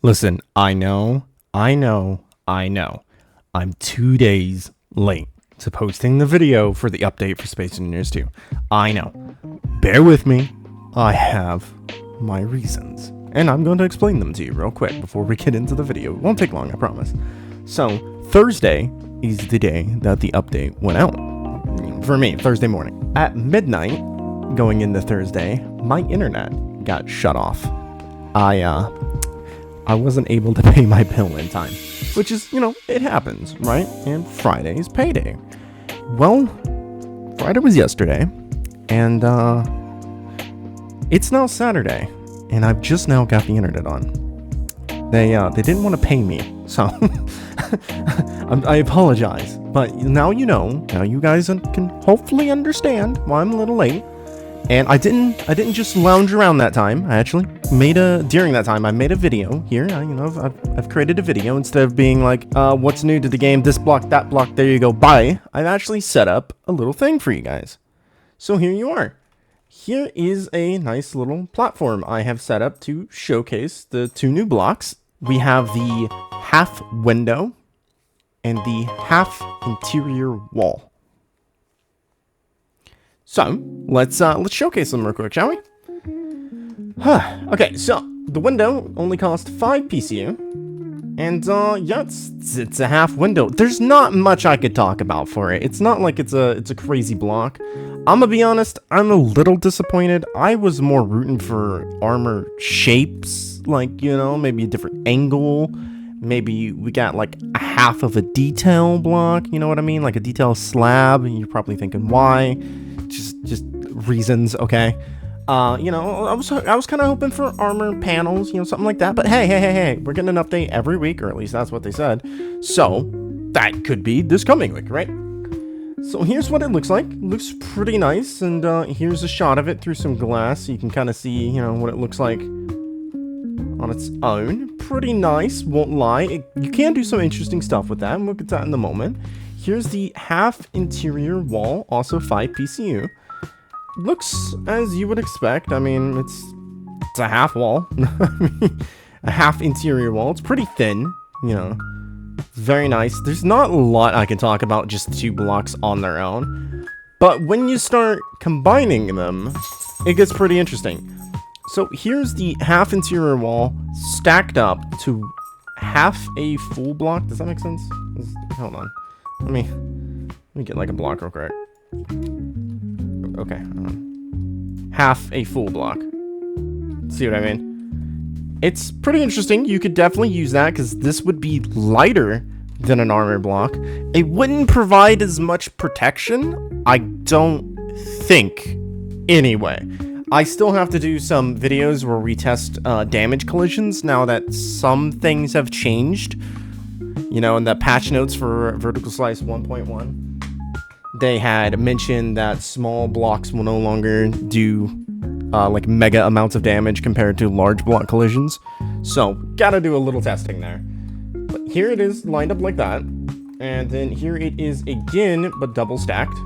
Listen, I know. I'm 2 days late to posting the video for the update for Space Engineers 2. I know. Bear with me. I have my reasons. And I'm going to explain them to you real quick before we get into the video. It won't take long, I promise. So, Thursday is the day that the update went out. For me, Thursday morning. At midnight, going into Thursday, my internet got shut off. I wasn't able to pay my bill in time, which is, it happens, right? And Friday's payday. Well, Friday was yesterday, and it's now Saturday, and I've just now got the internet on. They didn't want to pay me, so I apologize. But now you know. Now you guys can hopefully understand why I'm a little late. And I didn't just lounge around that time. I actually during that time, I made a video here. I've created a video instead of being like, what's new to the game, this block, that block, there you go, bye. I've actually set up a little thing for you guys. So here you are. Here is a nice little platform I have set up to showcase the two new blocks. We have the half window and the half interior wall. So, let's showcase them real quick, shall we? Okay, so, the window only costs 5 PCU. And, yeah, it's a half window. There's not much I could talk about for it. It's not like it's a crazy block. I'm gonna be honest, I'm a little disappointed. I was more rooting for armor shapes, like, maybe a different angle. Maybe we got, like, a half of a detail block, you know what I mean? Like a detail slab. You're probably thinking, why? Just reasons, okay? I was kind of hoping for armor panels, something like that. But hey, we're getting an update every week, or at least that's what they said. So that could be this coming week, right? So here's what it looks like. It looks pretty nice, and here's a shot of it through some glass, so you can kind of see, what it looks like on its own. Pretty nice, won't lie. You can do some interesting stuff with that, and we'll get to that in a moment. Here's the half interior wall, also 5 PCU. Looks as you would expect. I mean, it's a half wall. A half interior wall. It's pretty thin, It's very nice. There's not a lot I can talk about just 2 blocks on their own. But when you start combining them, it gets pretty interesting. So here's the half interior wall stacked up to half a full block. Does that make sense? Hold on. Let me get like a block real quick. Okay. Half a full block. See what I mean? It's pretty interesting. You could definitely use that because this would be lighter than an armor block. It wouldn't provide as much protection, I don't think. Anyway, I still have to do some videos where we test damage collisions now that some things have changed. In the patch notes for Vertical Slice 1.1, they had mentioned that small blocks will no longer do like mega amounts of damage compared to large block collisions. So, gotta do a little testing there. But here it is lined up like that. And then here it is again, but double stacked.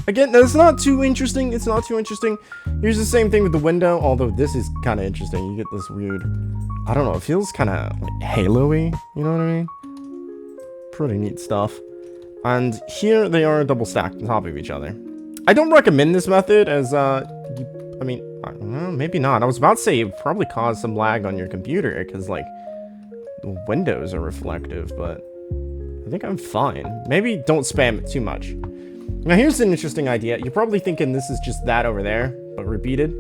Again, that's not too interesting. It's not too interesting. Here's the same thing with the window, although this is kind of interesting. You get this weird, I don't know, it feels kind of like halo-y, you know what I mean? Pretty neat stuff. And here they are double stacked on top of each other. I don't recommend this method as, maybe not. I was about to say it would probably cause some lag on your computer because, like, the windows are reflective, but I think I'm fine. Maybe don't spam it too much. Now, here's an interesting idea. You're probably thinking this is just that over there, but repeated.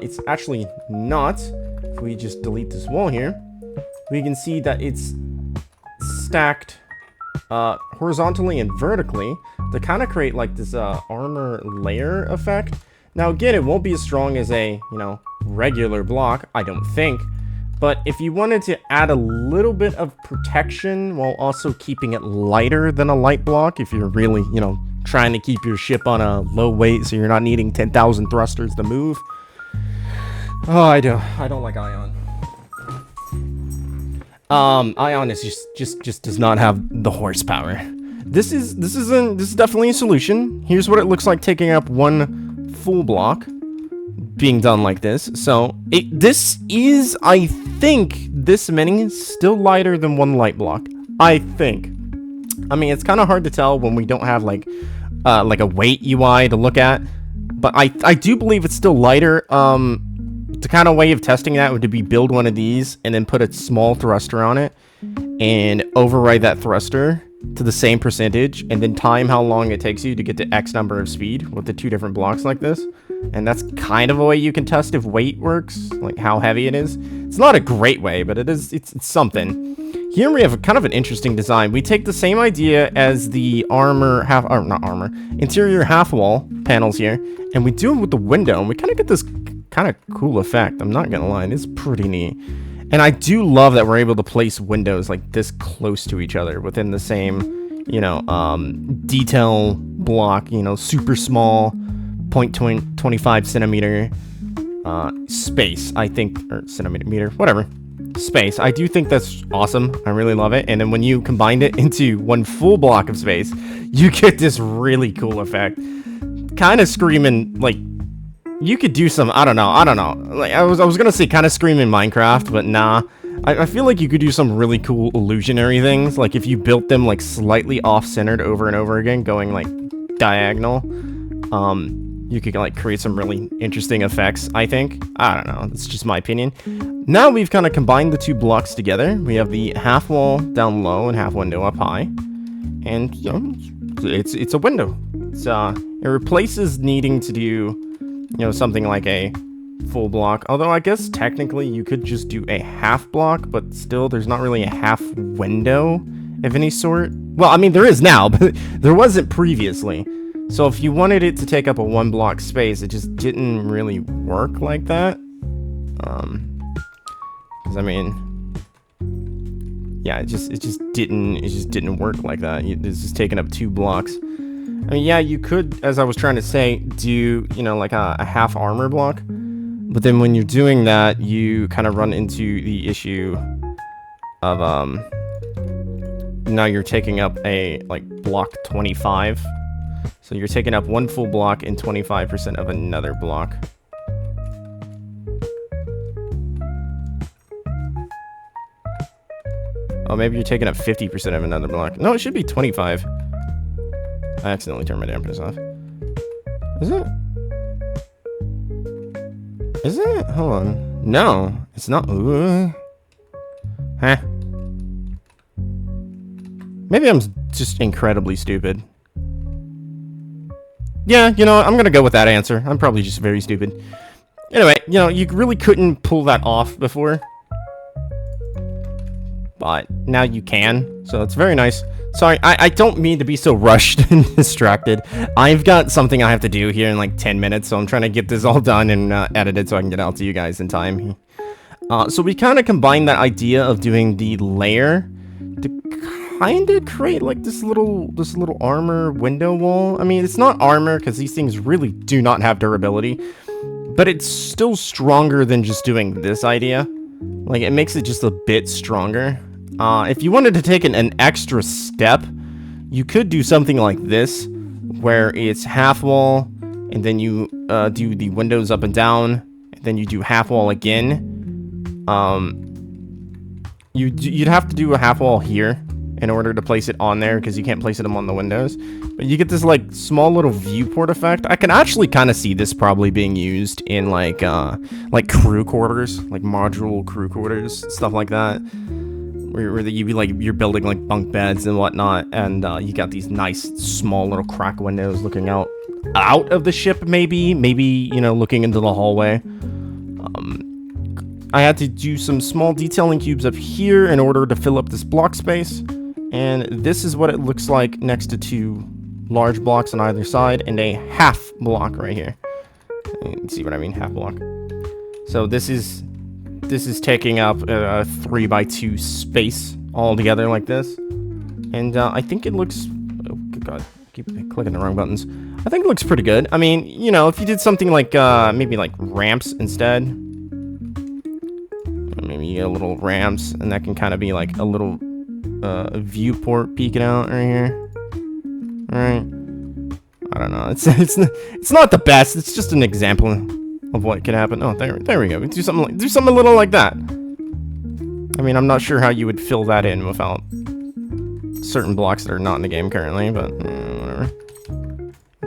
It's actually not. If we just delete this wall here, we can see that it's stacked horizontally and vertically to kind of create like this armor layer effect. Now again, it won't be as strong as a regular block, I don't think, but if you wanted to add a little bit of protection while also keeping it lighter than a light block, if you're really trying to keep your ship on a low weight so you're not needing 10,000 thrusters to move. Oh, I don't like Ion. Ion is just does not have the horsepower. This is definitely a solution. Here's what it looks like taking up one full block. being done like this. So this is, I think, this mini still lighter than one light block. I think. I mean, it's kind of hard to tell when we don't have like a weight UI to look at, but I do believe it's still lighter. The kind of way of testing that would be build one of these and then put a small thruster on it and override that thruster to the same percentage and then time how long it takes you to get to X number of speed with the two different blocks like this. And that's kind of a way you can test if weight works, like how heavy it is. It's not a great way, but it's something. Here we have kind of an interesting design. We take the same idea as the interior half wall panels here, and we do it with the window, and we kind of get this kind of cool effect. I'm not gonna lie, it's pretty neat. And I do love that we're able to place windows like this close to each other within the same, you know, detail block, you know, super small 0.25 centimeter space, I think, or centimeter, whatever, space. I do think that's awesome. I really love it. And then when you combine it into one full block of space, you get this really cool effect. Kind of screaming, like, you could do some, I don't know. Like, I was gonna say kind of screaming Minecraft, but nah. I feel like you could do some really cool illusionary things. Like if you built them like slightly off-centered over and over again, going like diagonal, you could like create some really interesting effects, I think. I don't know, that's just my opinion. Now we've kind of combined the two blocks together. We have the half wall down low and half window up high. And, you know, it's a window. It replaces needing to do, you know, something like a full block. Although I guess technically you could just do a half block, but still there's not really a half window of any sort. Well, I mean, there is now, but there wasn't previously. So if you wanted it to take up a one block space, it just didn't really work like that. Because I mean, yeah, it just didn't work like that. It's just taking up two blocks. I mean, yeah, you could, as I was trying to say, do, you know, like a half armor block. But then when you're doing that, you kind of run into the issue of, now you're taking up a, like, block 25. So you're taking up one full block and 25% of another block. Oh, maybe you're taking up 50% of another block. No, it should be 25. I accidentally turned my dampers off. Is it? Is it? Hold on. No, it's not. Ooh. Huh. Maybe I'm just incredibly stupid. Yeah, you know, I'm gonna go with that answer. I'm probably just very stupid. Anyway, you know, you really couldn't pull that off before. But now you can, so it's very nice. Sorry, I don't mean to be so rushed and distracted. I've got something I have to do here in like 10 minutes, so I'm trying to get this all done and edited so I can get out to you guys in time. So we kind of combined that idea of doing the layer to kind of create like this little armor window wall. I mean, it's not armor because these things really do not have durability, but it's still stronger than just doing this idea. Like, it makes it just a bit stronger. If you wanted to take an extra step, you could do something like this, where it's half wall, and then you do the windows up and down, and then you do half wall again. You'd have to do a half wall here in order to place it on there, because you can't place them on the windows. But you get this like small little viewport effect. I can actually kind of see this probably being used in like crew quarters, like module crew quarters, stuff like that. Where you'd be like, you're building like bunk beds and whatnot, and you got these nice small little crack windows looking out of the ship, maybe, you know, looking into the hallway. I had to do some small detailing cubes up here in order to fill up this block space, and this is what it looks like next to two large blocks on either side and a half block right here. You can see what I mean, half block. So this is taking up a 3x2 space all together like this. And I think it looks... Oh, good God. I keep clicking the wrong buttons. I think it looks pretty good. I mean, you know, if you did something like, maybe like ramps instead. Maybe you get a little ramps, and that can kind of be like a little viewport peeking out right here. Alright. I don't know. It's not the best. It's just an example. of what could happen. Oh, there we go. Do something a little like that. I mean, I'm not sure how you would fill that in without certain blocks that are not in the game currently, but whatever.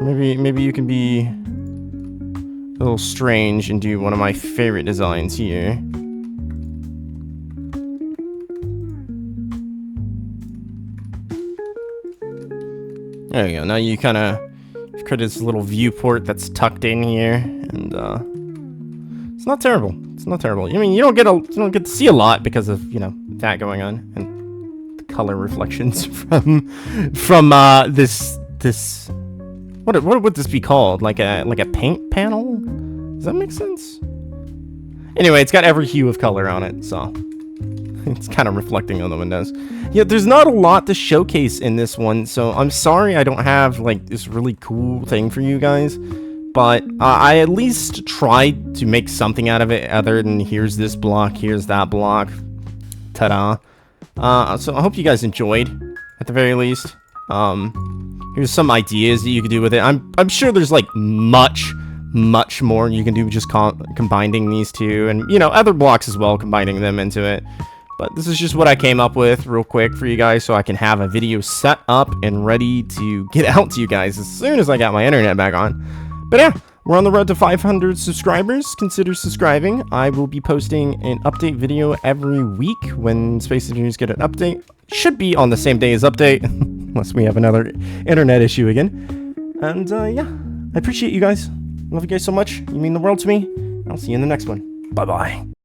Maybe you can be a little strange and do one of my favorite designs here. There you go. Now you kind of create this little viewport that's tucked in here, and it's not terrible. It's not terrible. I mean, you don't get to see a lot because of, you know, that going on and the color reflections from this what would this be called? Like a paint panel? Does that make sense? Anyway, it's got every hue of color on it, so it's kind of reflecting on the windows. Yeah, there's not a lot to showcase in this one, so I'm sorry I don't have, like, this really cool thing for you guys. But I at least tried to make something out of it other than here's this block, here's that block. Ta-da. So I hope you guys enjoyed, at the very least. Here's some ideas that you could do with it. I'm sure there's, like, much more you can do just combining these two. And, you know, other blocks as well, combining them into it. But this is just what I came up with real quick for you guys so I can have a video set up and ready to get out to you guys as soon as I got my internet back on. But yeah, we're on the road to 500 subscribers. Consider subscribing. I will be posting an update video every week when Space Engineers get an update. Should be on the same day as update, unless we have another internet issue again. And yeah, I appreciate you guys. Love you guys so much. You mean the world to me. I'll see you in the next one. Bye-bye.